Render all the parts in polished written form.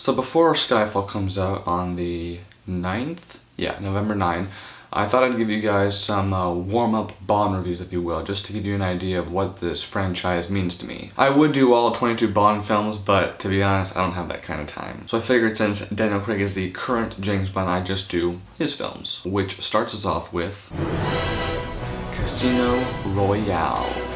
So before Skyfall comes out on the 9th, yeah, November 9th, I thought I'd give you guys some warm-up Bond reviews, if you will, just to give you an idea of what this franchise means to me. I would do all 22 Bond films, but to be honest, I don't have that kind of time. So I figured since Daniel Craig is the current James Bond, I'd just do his films, which starts us off with Casino Royale.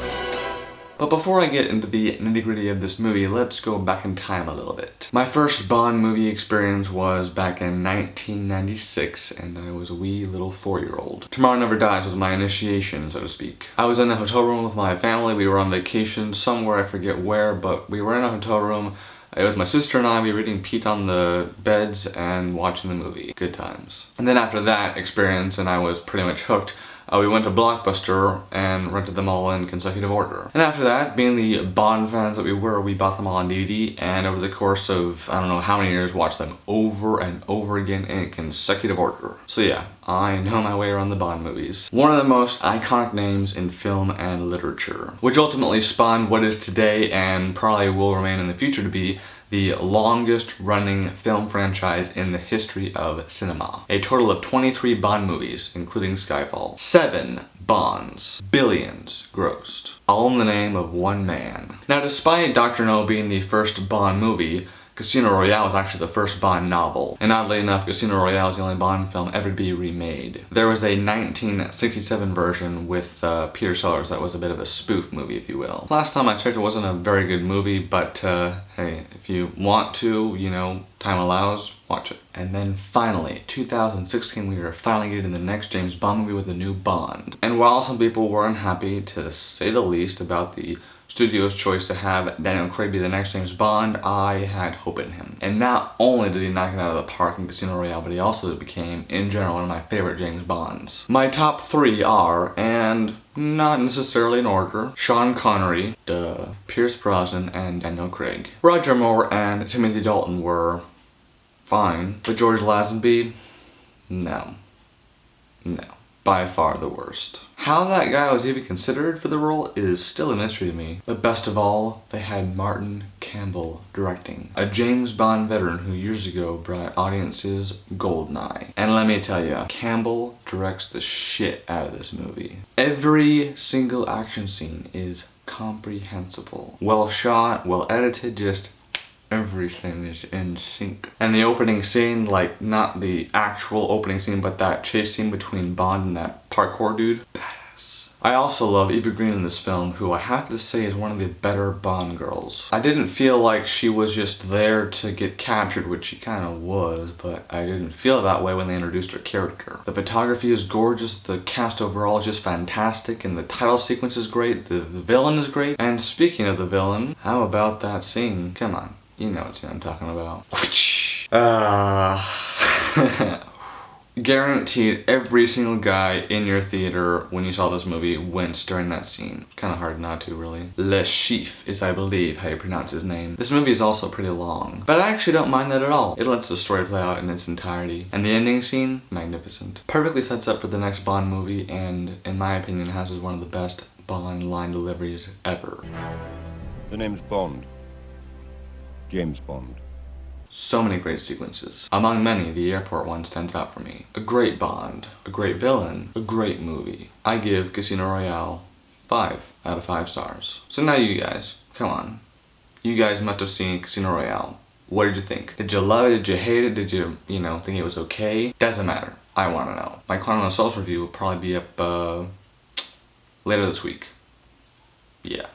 But before I get into the nitty-gritty of this movie, let's go back in time a little bit. My first Bond movie experience was back in 1996, and I was a wee little 4-year-old. Tomorrow Never Dies was my initiation, so to speak. I was in a hotel room with my family. We were on vacation somewhere, I forget where, but we were in a hotel room. It was my sister and I. We were eating pizza on the beds and watching the movie. Good times. And then after that experience, and I was pretty much hooked, we went to Blockbuster and rented them all in consecutive order. And after that, being the Bond fans that we were, we bought them all on DVD, and over the course of, I don't know how many years, watched them over and over again in consecutive order. So yeah, I know my way around the Bond movies. One of the most iconic names in film and literature, which ultimately spawned what is today and probably will remain in the future to be the longest running film franchise in the history of cinema. A total of 23 Bond movies, including Skyfall. 7 Bonds. Billions grossed. All in the name of one man. Now, despite Dr. No being the first Bond movie, Casino Royale was actually the first Bond novel. And oddly enough, Casino Royale is the only Bond film ever to be remade. There was a 1967 version with Peter Sellers that was a bit of a spoof movie, if you will. Last time I checked, it wasn't a very good movie, but hey, if you want to, you know, time allows, watch it. And then finally, 2016, we were finally getting the next James Bond movie with a new Bond. And while some people were unhappy, to say the least, about the studio's choice to have Daniel Craig be the next James Bond, I had hope in him. And not only did he knock it out of the park in Casino Royale, but he also became, in general, one of my favorite James Bonds. My top 3 are, and not necessarily in order, Sean Connery, Pierce Brosnan, and Daniel Craig. Roger Moore and Timothy Dalton were fine, but George Lazenby, no. By far the worst. How that guy was even considered for the role is still a mystery to me. But best of all, they had Martin Campbell directing. A James Bond veteran who years ago brought audiences Goldeneye. And let me tell you, Campbell directs the shit out of this movie. Every single action scene is comprehensible. Well shot, well edited, just everything is in sync. And the opening scene, like, not the actual opening scene, but that chase scene between Bond and that parkour dude, badass. I also love Eva Green in this film, who I have to say is one of the better Bond girls. I didn't feel like she was just there to get captured, which she kind of was, but I didn't feel that way when they introduced her character. The photography is gorgeous, the cast overall is just fantastic, and the title sequence is great, the villain is great. And speaking of the villain, how about that scene? Come on. You know what scene I'm talking about. Guaranteed every single guy in your theater when you saw this movie winced during that scene. Kind of hard not to, really. Le Chiffre is, I believe, how you pronounce his name. This movie is also pretty long, but I actually don't mind that at all. It lets the story play out in its entirety. And the ending scene, magnificent. Perfectly sets up for the next Bond movie, and in my opinion has one of the best Bond line deliveries ever. The name's Bond. James Bond. So many great sequences. Among many, the airport one stands out for me. A great Bond, a great villain, a great movie. I give Casino Royale 5 out of 5 stars. So now you guys, come on. You guys must have seen Casino Royale. What did you think? Did you love it? Did you hate it? Did you, think it was okay? Doesn't matter. I want to know. My Quantum of Solace review will probably be up later this week. Yeah.